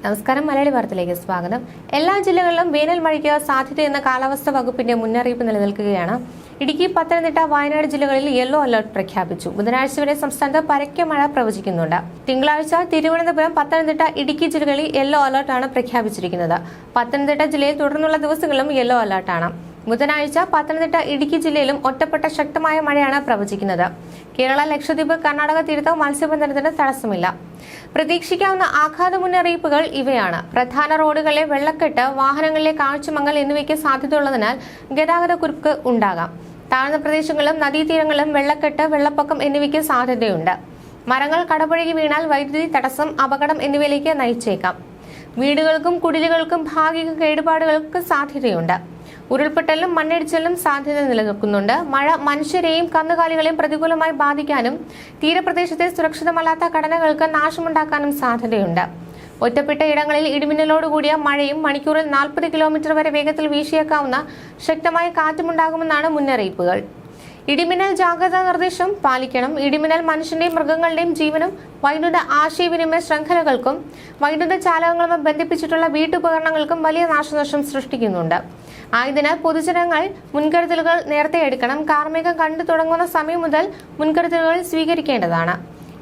നമസ്കാരം. മലയാളി വാർത്തയിലേക്ക് സ്വാഗതം. എല്ലാ ജില്ലകളിലും വേനൽ മഴയ്ക്ക് സാധ്യതയെന്ന കാലാവസ്ഥാ വകുപ്പിന്റെ മുന്നറിയിപ്പ് നിലനിൽക്കുകയാണ്. ഇടുക്കി, പത്തനംതിട്ട, വയനാട് ജില്ലകളിൽ യെല്ലോ അലർട്ട് പ്രഖ്യാപിച്ചു. ബുധനാഴ്ച വരെ സംസ്ഥാനത്ത് പരക്കെ മഴ പ്രവചിക്കുന്നുണ്ട്. തിങ്കളാഴ്ച തിരുവനന്തപുരം, പത്തനംതിട്ട, ഇടുക്കി ജില്ലകളിൽ യെല്ലോ അലർട്ടാണ് പ്രഖ്യാപിച്ചിരിക്കുന്നത്. പത്തനംതിട്ട ജില്ലയിൽ തുടർന്നുള്ള ദിവസങ്ങളിലും യെല്ലോ അലർട്ടാണ്. ബുധനാഴ്ച പത്തനംതിട്ട, ഇടുക്കി ജില്ലയിലും ഒറ്റപ്പെട്ട ശക്തമായ മഴയാണ് പ്രവചിക്കുന്നത്. കേരള, ലക്ഷദ്വീപ്, കർണാടക തീരത്ത് മത്സ്യബന്ധനത്തിന് തടസ്സമില്ല. പ്രതീക്ഷിക്കാവുന്ന ആഘാത മുന്നറിയിപ്പുകൾ ഇവയാണ്. പ്രധാന റോഡുകളിലെ വെള്ളക്കെട്ട്, വാഹനങ്ങളിലെ കാഴ്ചമങ്ങൽ എന്നിവയ്ക്ക് സാധ്യതയുള്ളതിനാൽ ഗതാഗത കുരുക്ക് ഉണ്ടാകാം. താഴ്ന്ന പ്രദേശങ്ങളിലും നദീതീരങ്ങളിലും വെള്ളക്കെട്ട്, വെള്ളപ്പൊക്കം എന്നിവയ്ക്ക് സാധ്യതയുണ്ട്. മരങ്ങൾ കടപുഴകി വീണാൽ വൈദ്യുതി തടസ്സം, അപകടം എന്നിവയിലേക്ക് നയിച്ചേക്കാം. വീടുകൾക്കും കുടിലുകൾക്കും ഭാഗിക കേടുപാടുകൾക്ക് സാധ്യതയുണ്ട്. ഉരുൾപൊട്ടലിനും മണ്ണിടിച്ചിലിനും സാധ്യത നിലനിൽക്കുന്നുണ്ട്. മഴ മനുഷ്യരെയും കന്നുകാലികളെയും പ്രതികൂലമായി ബാധിക്കാനും തീരപ്രദേശത്തെ സുരക്ഷിതമല്ലാത്ത ഘടനകൾക്ക് നാശമുണ്ടാക്കാനും സാധ്യതയുണ്ട്. ഒറ്റപ്പെട്ട ഇടങ്ങളിൽ ഇടിമിന്നലോടുകൂടിയ മഴയും മണിക്കൂറിൽ 40 കിലോമീറ്റർ വരെ വേഗത്തിൽ വീശിയേക്കാവുന്ന ശക്തമായ കാറ്റുമുണ്ടാകുമെന്നാണ് മുന്നറിയിപ്പുകൾ. ഇടിമിന്നൽ ജാഗ്രതാ നിർദ്ദേശം പാലിക്കണം. ഇടിമിന്നൽ മനുഷ്യന്റെയും മൃഗങ്ങളുടെയും ജീവനും വൈദ്യുത ആശയവിനിമയ ശൃംഖലകൾക്കും വൈദ്യുത ചാലകങ്ങളുമായി ബന്ധിപ്പിച്ചിട്ടുള്ള വീട്ടുപകരണങ്ങൾക്കും വലിയ നാശനഷ്ടം സൃഷ്ടിക്കുന്നുണ്ട്. ആയതിനാൽ പൊതുജനങ്ങൾ മുൻകരുതലുകൾ നേരത്തെ എടുക്കണം. കാർമേഘം കണ്ടു തുടങ്ങുന്ന സമയം മുതൽ മുൻകരുതലുകൾ സ്വീകരിക്കേണ്ടതാണ്.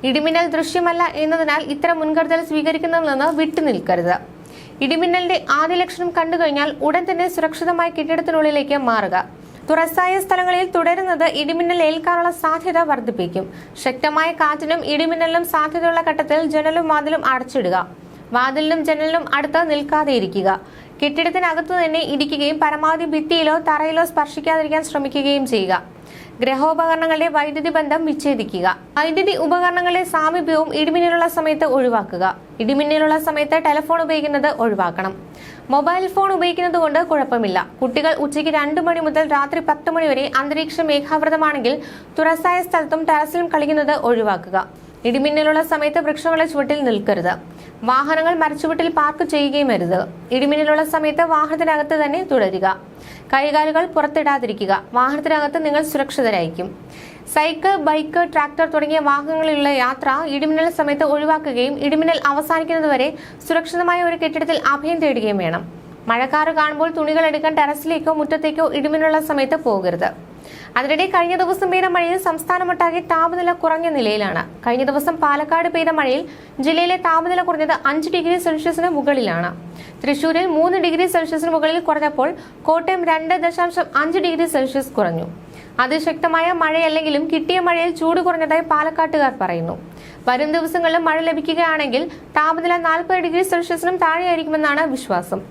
ഇടിമിന്നൽ ദൃശ്യമല്ല എന്നതിനാൽ ഇത്തരം മുൻകരുതൽ സ്വീകരിക്കുന്നതിൽ നിന്ന് വിട്ടുനിൽക്കരുത്. ഇടിമിന്നലിന്റെ ആദ്യ ലക്ഷണം കണ്ടുകഴിഞ്ഞാൽ ഉടൻ തന്നെ സുരക്ഷിതമായ കെട്ടിടത്തിനുള്ളിലേക്ക് മാറുക. തുറസായ സ്ഥലങ്ങളിൽ തുടരുന്നത് ഇടിമിന്നൽ ഏൽക്കാനുള്ള സാധ്യത വർദ്ധിപ്പിക്കും. ശക്തമായ കാറ്റിനും ഇടിമിന്നലിനും സാധ്യതയുള്ള ഘട്ടത്തിൽ ജനലും വാതിലും അടച്ചിടുക. വാതിലിനും ജനലിനും അടുത്ത് നിൽക്കാതെ ഇരിക്കുക. കെട്ടിടത്തിനകത്തു തന്നെ ഇരിക്കുകയും പരമാവധി ഭിത്തിയിലോ തറയിലോ സ്പർശിക്കാതിരിക്കാൻ ശ്രമിക്കുകയും ചെയ്യുക. ഗൃഹോപകരണങ്ങളുടെ വൈദ്യുതി ബന്ധം വിച്ഛേദിക്കുക. വൈദ്യുതി ഉപകരണങ്ങളുടെ സാമീപ്യവും ഇടിമിന്നലുള്ള സമയത്ത് ഒഴിവാക്കുക. ഇടിമിന്നലുള്ള സമയത്ത് ടെലിഫോൺ ഉപയോഗിക്കുന്നത് ഒഴിവാക്കണം. മൊബൈൽ ഫോൺ ഉപയോഗിക്കുന്നത് കൊണ്ട് കുഴപ്പമില്ല. കുട്ടികൾ ഉച്ചയ്ക്ക് 2 മണി മുതൽ രാത്രി 10 മണി വരെ അന്തരീക്ഷ മേഘാവൃതമാണെങ്കിൽ തുറസായ സ്ഥലത്തും ടെറസിലും കളിക്കുന്നത് ഒഴിവാക്കുക. ഇടിമിന്നലുള്ള സമയത്ത് വൃക്ഷങ്ങളുടെ ചുവട്ടിൽ നിൽക്കരുത്. വാഹനങ്ങൾ മരച്ചുവട്ടിൽ പാർക്ക് ചെയ്യുകയും അരുത്. ഇടിമിന്നലുള്ള സമയത്ത് വാഹനത്തിനകത്ത് തന്നെ തുടരുക. കൈകാലുകൾ പുറത്തിടാതിരിക്കുക. വാഹനത്തിനകത്ത് നിങ്ങൾ സുരക്ഷിതരായിരിക്കും. സൈക്കിൾ, ബൈക്ക്, ട്രാക്ടർ തുടങ്ങിയ വാഹനങ്ങളിലുള്ള യാത്ര ഇടിമിന്നൽ സമയത്ത് ഒഴിവാക്കുകയും ഇടിമിന്നൽ അവസാനിക്കുന്നതുവരെ സുരക്ഷിതമായ ഒരു കെട്ടിടത്തിൽ അഭയം തേടുകയും വേണം. മഴക്കാറ് കാണുമ്പോൾ തുണികൾ എടുക്കാൻ ടെറസിലേക്കോ മുറ്റത്തേക്കോ ഇടിമിന്നലുള്ള സമയത്ത് പോകരുത്. അതിനിടെ കഴിഞ്ഞ ദിവസം പെയ്ത മഴയിൽ സംസ്ഥാനമൊട്ടാകെ താപനില കുറഞ്ഞ നിലയിലാണ്. കഴിഞ്ഞ ദിവസം പാലക്കാട് പെയ്ത മഴയിൽ ജില്ലയിലെ താപനില കുറഞ്ഞത് 5 ഡിഗ്രി സെൽഷ്യസിന് മുകളിലാണ്. തൃശൂരിൽ 3 ഡിഗ്രി സെൽഷ്യസിന് മുകളിൽ കുറഞ്ഞപ്പോൾ കോട്ടയം 2.5 ഡിഗ്രി സെൽഷ്യസ് കുറഞ്ഞു. അതിശക്തമായ മഴയല്ലെങ്കിലും കിട്ടിയ മഴയിൽ ചൂട് കുറഞ്ഞതായി പാലക്കാട്ടുകാർ പറയുന്നു. വരും ദിവസങ്ങളിലും മഴ ലഭിക്കുകയാണെങ്കിൽ താപനില 40 ഡിഗ്രി സെൽഷ്യസിനും താഴെയായിരിക്കുമെന്നാണ് വിശ്വാസം.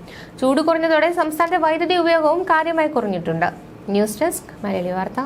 ചൂട് കുറഞ്ഞതോടെ സംസ്ഥാനത്തെ വൈദ്യുതി ഉപയോഗവും കാര്യമായി കുറഞ്ഞിട്ടുണ്ട്. ന്യൂസ് ഡെസ്ക്, മലയാളി വാർത്ത.